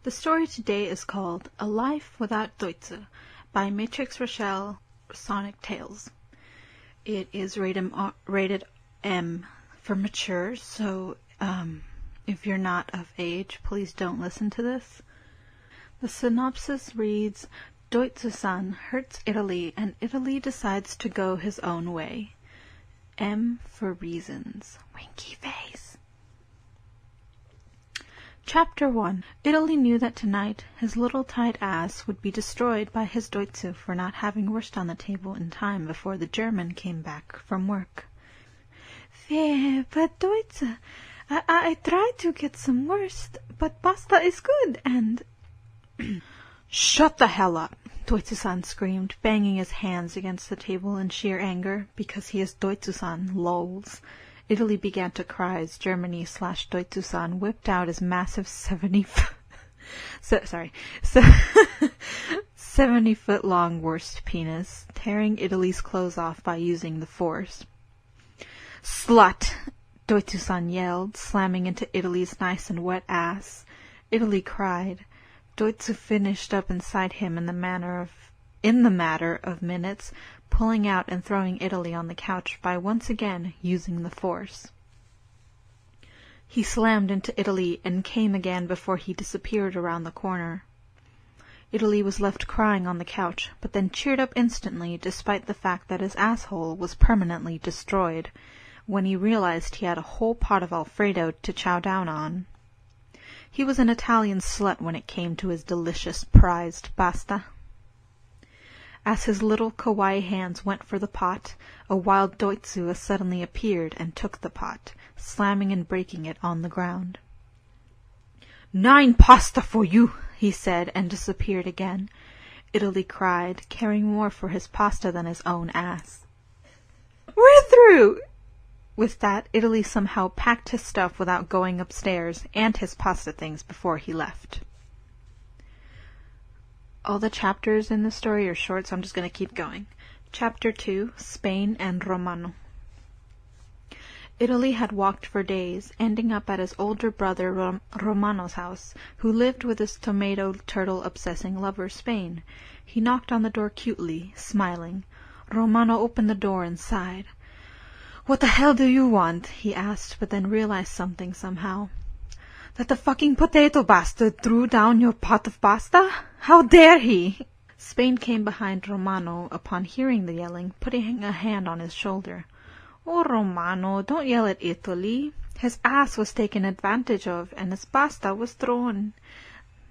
The story today is called A Life Without Deutze by Matrix Rochelle Sonic Tales. It is rated M for mature, so if you're not of age, please don't listen to this. The synopsis reads, Deutze-san hurts Italy and Italy decides to go his own way. M for reasons. Winky face. Chapter 1. Italy knew that tonight his little tight ass would be destroyed by his Deutze for not having wurst on the table in time before the German came back from work. But Deutze, I tried to get some wurst, but pasta is good and... Shut the hell up, Deutze-san screamed, banging his hands against the table in sheer anger, because he is Deutze-san, lols. Italy began to cry as Germany/Deutze-san whipped out his massive 70-foot-long worst penis, tearing Italy's clothes off by using the force. Slut! Deutze-san yelled, slamming into Italy's nice and wet ass. Italy cried. Deutze finished up inside him in the matter of minutes, pulling out and throwing Italy on the couch by once again using the force. He slammed into Italy and came again before he disappeared around the corner. Italy was left crying on the couch, but then cheered up instantly despite the fact that his asshole was permanently destroyed, when he realized he had a whole pot of Alfredo to chow down on. He was an Italian slut when it came to his delicious prized pasta. As his little kawaii hands went for the pot, a wild Deutze suddenly appeared and took the pot, slamming and breaking it on the ground. 9 pasta for you, he said, and disappeared again. Italy cried, caring more for his pasta than his own ass. We're through! With that, Italy somehow packed his stuff without going upstairs, and his pasta things before he left. All the chapters in the story are short, so I'm just going to keep going. Chapter 2, Spain and Romano. Italy had walked for days, ending up at his older brother Romano's house, who lived with his tomato turtle-obsessing lover Spain. He knocked on the door cutely, smiling. Romano opened the door and sighed. "What the hell do you want?" he asked, but then realized something somehow. "That the fucking potato bastard threw down your pot of pasta? How dare he?" Spain came behind Romano upon hearing the yelling, putting a hand on his shoulder. "Oh, Romano, don't yell at Italy. His ass was taken advantage of, and his pasta was thrown,"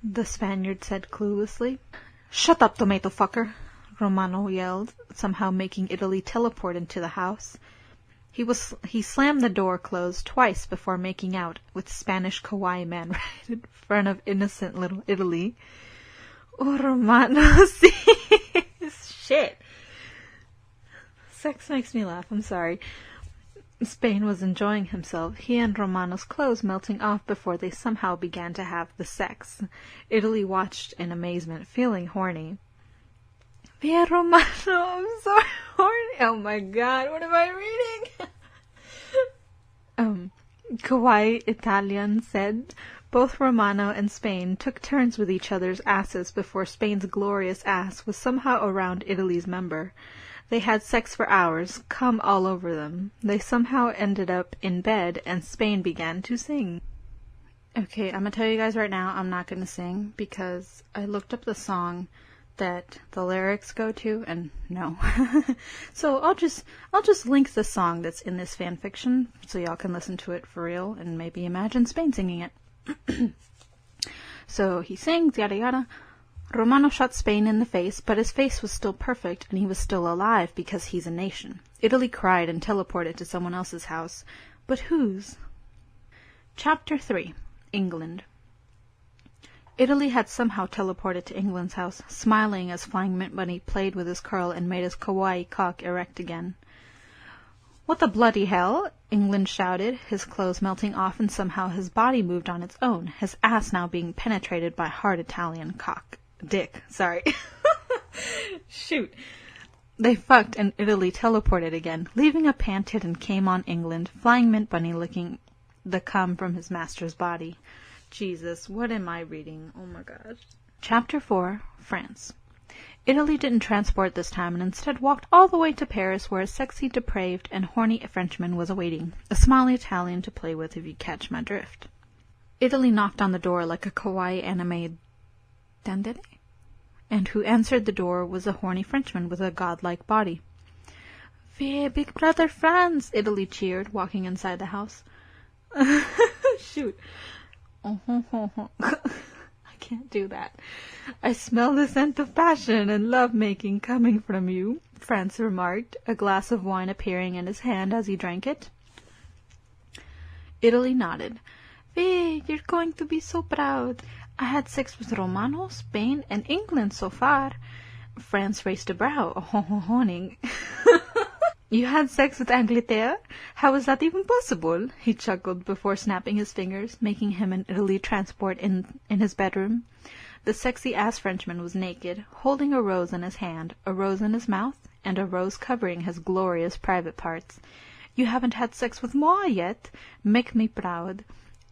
the Spaniard said cluelessly. "Shut up, tomato fucker," Romano yelled, somehow making Italy teleport into the house. He slammed the door closed twice before making out with Spanish kawaii man right in front of innocent little Italy. Oh, Romano, see? Shit. Sex makes me laugh, I'm sorry. Spain was enjoying himself, he and Romano's clothes melting off before they somehow began to have the sex. Italy watched in amazement, feeling horny. Via Romano, I'm so horny. Oh my god, what am I reading? Kawaii Italian said. Both Romano and Spain took turns with each other's asses before Spain's glorious ass was somehow around Italy's member. They had sex for hours, cum all over them. They somehow ended up in bed, and Spain began to sing. Okay, I'm gonna tell you guys right now, I'm not gonna sing, because I looked up the song that the lyrics go to, and no. So I'll just link the song that's in this fan fiction, so y'all can listen to it for real, and maybe imagine Spain singing it. So he sings, yada yada. Romano shot Spain in the face, but his face was still perfect, and he was still alive because he's a nation. Italy cried and teleported to someone else's house. But whose? Chapter 3. England. Italy had somehow teleported to England's house, smiling as Flying Mint Bunny played with his curl and made his kawaii cock erect again. "What the bloody hell?" England shouted, his clothes melting off and somehow his body moved on its own, his ass now being penetrated by hard Italian dick. Shoot. They fucked and Italy teleported again, leaving a panted and came on England, Flying Mint Bunny licking the cum from his master's body. Jesus, what am I reading? Oh my gosh. Chapter 4, France. Italy didn't transport this time and instead walked all the way to Paris where a sexy, depraved, and horny Frenchman was awaiting, a smiley Italian to play with if you catch my drift. Italy knocked on the door like a kawaii anime dandere, and who answered the door was a horny Frenchman with a godlike body. "Via, Big Brother France!" Italy cheered, walking inside the house. Shoot. I can't do that. "I smell the scent of passion and love-making coming from you," France remarked, a glass of wine appearing in his hand as he drank it. Italy nodded. "Vee, you're going to be so proud. I had sex with Romano, Spain, and England so far." France raised a brow, honing. "You had sex with Angleterre? How is that even possible?" He chuckled before snapping his fingers, making him an Italy transport in his bedroom. The sexy-ass Frenchman was naked, holding a rose in his hand, a rose in his mouth, and a rose covering his glorious private parts. "You haven't had sex with moi yet? Make me proud."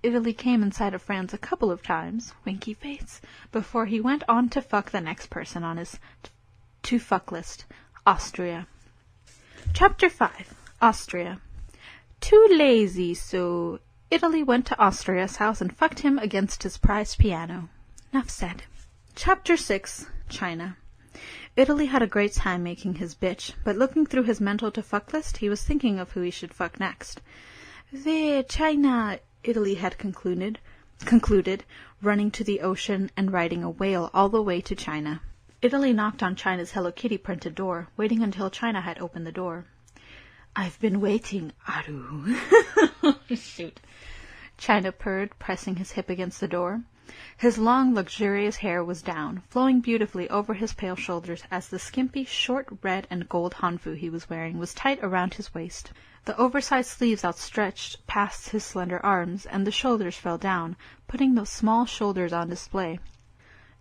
Italy came inside of France a couple of times, winky face, before he went on to fuck the next person on his to-fuck list, Austria. Chapter 5. Austria. Too lazy, so Italy went to Austria's house and fucked him against his prized piano. Enough said. Chapter 6. China. Italy had a great time making his bitch, but looking through his mental to-fuck list, he was thinking of who he should fuck next. "There, China," Italy had concluded, running to the ocean and riding a whale all the way to China. Italy knocked on China's Hello Kitty printed door, waiting until China had opened the door. "I've been waiting, Aru." Shoot. China purred, pressing his hip against the door. His long, luxurious hair was down, flowing beautifully over his pale shoulders as the skimpy, short red and gold hanfu he was wearing was tight around his waist. The oversized sleeves outstretched past his slender arms, and the shoulders fell down, putting those small shoulders on display.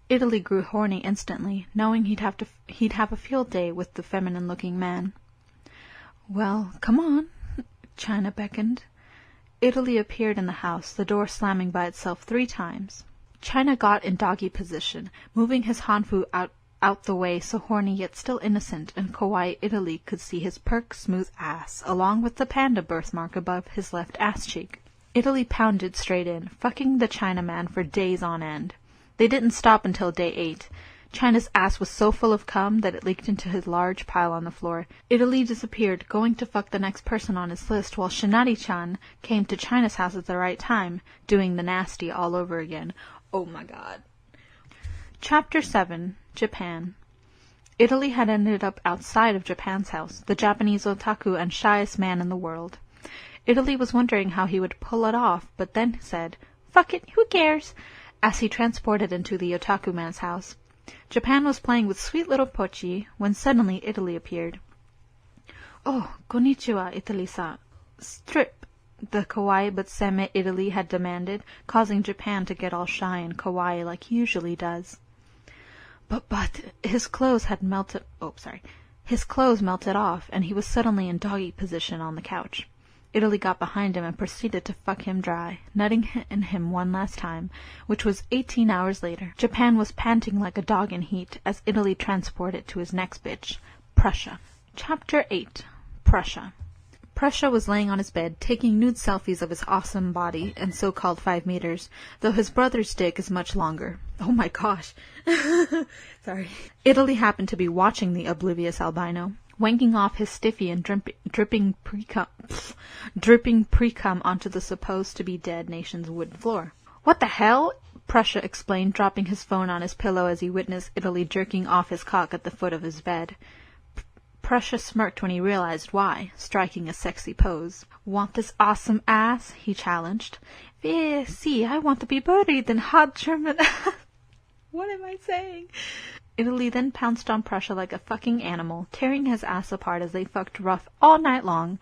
Italy grew horny instantly, knowing he'd have a field day with the feminine-looking man. "Well, come on," China beckoned. Italy appeared in the house, the door slamming by itself 3 times. China got in doggy position, moving his hanfu out the way so horny yet still innocent, and kawaii Italy could see his perk, smooth ass, along with the panda birthmark above his left ass cheek. Italy pounded straight in, fucking the Chinaman for days on end. They didn't stop until day 8. China's ass was so full of cum that it leaked into his large pile on the floor. Italy disappeared, going to fuck the next person on his list, while Shinari-chan came to China's house at the right time, doing the nasty all over again. Oh my god. Chapter 7. Japan. Italy had ended up outside of Japan's house, the Japanese otaku and shyest man in the world. Italy was wondering how he would pull it off, but then said, "Fuck it, who cares?" as he transported into the otaku man's house. Japan was playing with sweet little Pochi when suddenly Italy appeared. "Oh, konnichiwa, Italy-san. Strip," the kawaii but seme Italy had demanded, causing Japan to get all shy and kawaii like he usually does. But his clothes melted off, and he was suddenly in doggy position on the couch. Italy got behind him and proceeded to fuck him dry, nutting him one last time, which was 18 hours later. Japan was panting like a dog in heat as Italy transported to his next bitch, Prussia. Chapter 8. Prussia. Prussia was laying on his bed, taking nude selfies of his awesome body and so-called 5 meters, though his brother's dick is much longer. Oh my gosh. Sorry. Italy happened to be watching the oblivious albino, wanking off his stiffy and dripping pre-cum onto the supposed-to-be-dead nation's wooden floor. "What the hell?" Prussia explained, dropping his phone on his pillow as he witnessed Italy jerking off his cock at the foot of his bed. Prussia smirked when he realized why, striking a sexy pose. "Want this awesome ass?" he challenged. See, I want to be buried in hot German ass." What am I saying? Italy then pounced on Prussia like a fucking animal, tearing his ass apart as they fucked rough all night long.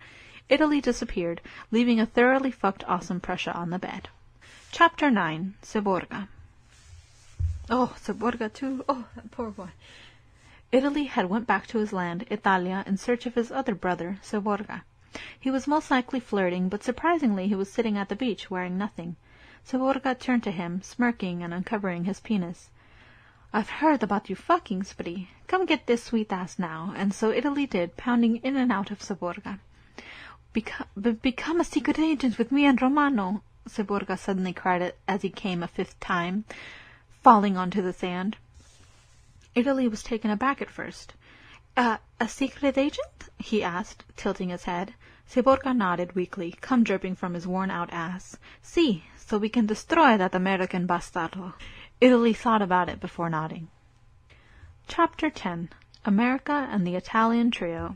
Italy disappeared, leaving a thoroughly fucked awesome Prussia on the bed. Chapter 9. Seborga. Oh, Seborga too. Oh, that poor boy. Italy had went back to his land, Italia, in search of his other brother, Seborga. He was most likely flirting, but surprisingly he was sitting at the beach, wearing nothing. Seborga turned to him, smirking and uncovering his penis. "I've heard about your fucking spree. Come get this sweet ass now." And so Italy did, pounding in and out of Seborga. Become a secret agent with me and Romano," Seborga suddenly cried as he came a fifth time, falling onto the sand. Italy was taken aback at first. A secret agent?" he asked, tilting his head. Seborga nodded weakly, cum dripping from his worn-out ass. "See, so we can destroy that American bastardo." Italy thought about it before nodding. Chapter 10. America and the Italian Trio.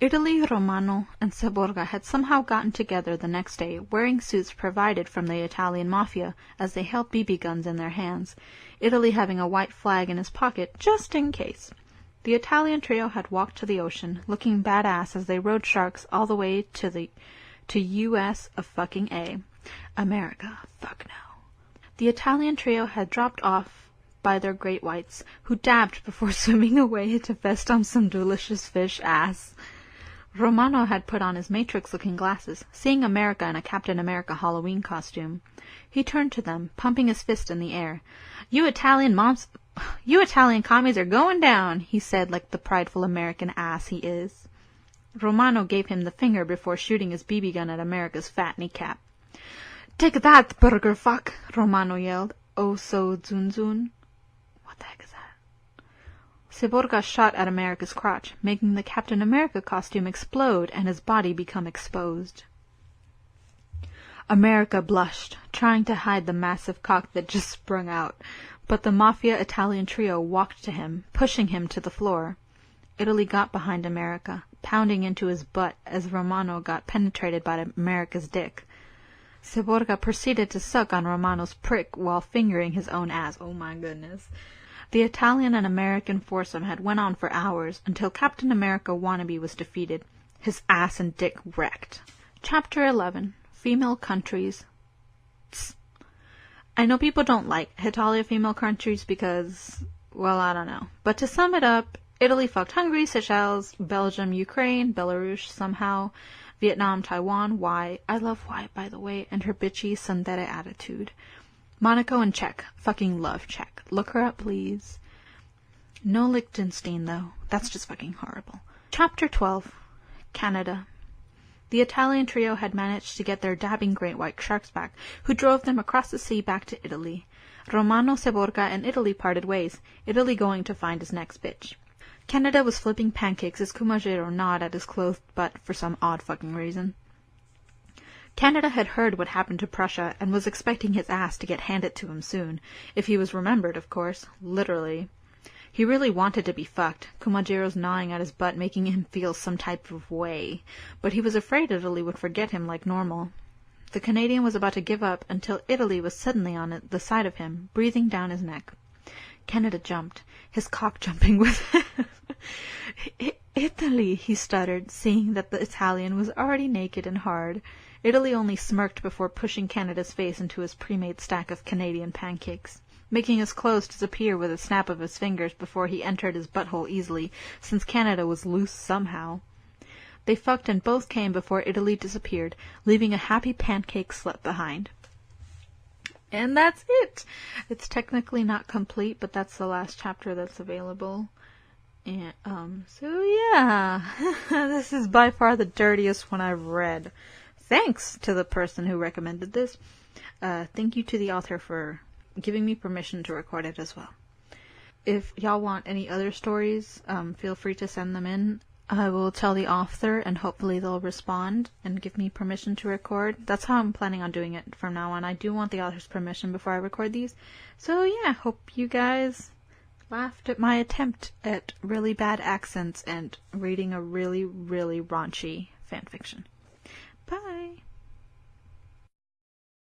Italy, Romano, and Seborga had somehow gotten together the next day, wearing suits provided from the Italian mafia, as they held BB guns in their hands, Italy having a white flag in his pocket, just in case. The Italian trio had walked to the ocean, looking badass as they rode sharks all the way to U.S. of fucking A. America, fuck no. The Italian trio had dropped off by their great whites, who dabbed before swimming away to fest on some delicious fish ass. Romano had put on his Matrix-looking glasses, seeing America in a Captain America Halloween costume. He turned to them, pumping his fist in the air. You Italian commies are going down," he said like the prideful American ass he is. Romano gave him the finger before shooting his BB gun at America's fat kneecap. "Take that, burger fuck!" Romano yelled. "Oh, so Zunzun." What the heck is that? Seborga shot at America's crotch, making the Captain America costume explode and his body become exposed. America blushed, trying to hide the massive cock that just sprung out, but the Mafia Italian trio walked to him, pushing him to the floor. Italy got behind America, pounding into his butt as Romano got penetrated by America's dick. Seborga proceeded to suck on Romano's prick while fingering his own ass. Oh my goodness. The Italian and American foursome had went on for hours, until Captain America wannabe was defeated, his ass and dick wrecked. Chapter 11. Female Countries. Tss. I know people don't like Hetalia female countries because, well, I don't know. But to sum it up, Italy fucked Hungary, Seychelles, Belgium, Ukraine, Belarus somehow, Vietnam, Taiwan, Y. I love Y, by the way, and her bitchy tsundere attitude. Monaco and Czech. Fucking love Czech. Look her up, please. No Liechtenstein, though. That's just fucking horrible. Chapter 12. Canada. The Italian trio had managed to get their dabbing great white sharks back, who drove them across the sea back to Italy. Romano, Seborga, and Italy parted ways, Italy going to find his next bitch. Canada was flipping pancakes as Kumajiro gnawed at his clothed butt for some odd fucking reason. Canada had heard what happened to Prussia, and was expecting his ass to get handed to him soon, if he was remembered, of course, literally. He really wanted to be fucked, Kumajiro's gnawing at his butt making him feel some type of way, but he was afraid Italy would forget him like normal. The Canadian was about to give up until Italy was suddenly on the side of him, breathing down his neck. Canada jumped, his cock jumping with him. "Italy," he stuttered, seeing that the Italian was already naked and hard. Italy only smirked before pushing Canada's face into his pre-made stack of Canadian pancakes, making his clothes disappear with a snap of his fingers before he entered his butthole easily, since Canada was loose somehow. They fucked and both came before Italy disappeared, leaving a happy pancake slut behind. And that's it! It's technically not complete, but that's the last chapter that's available. And, so yeah. This is by far the dirtiest one I've read. Thanks to the person who recommended this. Thank you to the author for giving me permission to record it as well. If y'all want any other stories, feel free to send them in. I will tell the author and hopefully they'll respond and give me permission to record. That's how I'm planning on doing it from now on. I do want the author's permission before I record these. So yeah, hope you guys laughed at my attempt at really bad accents and reading a really, really raunchy fanfiction.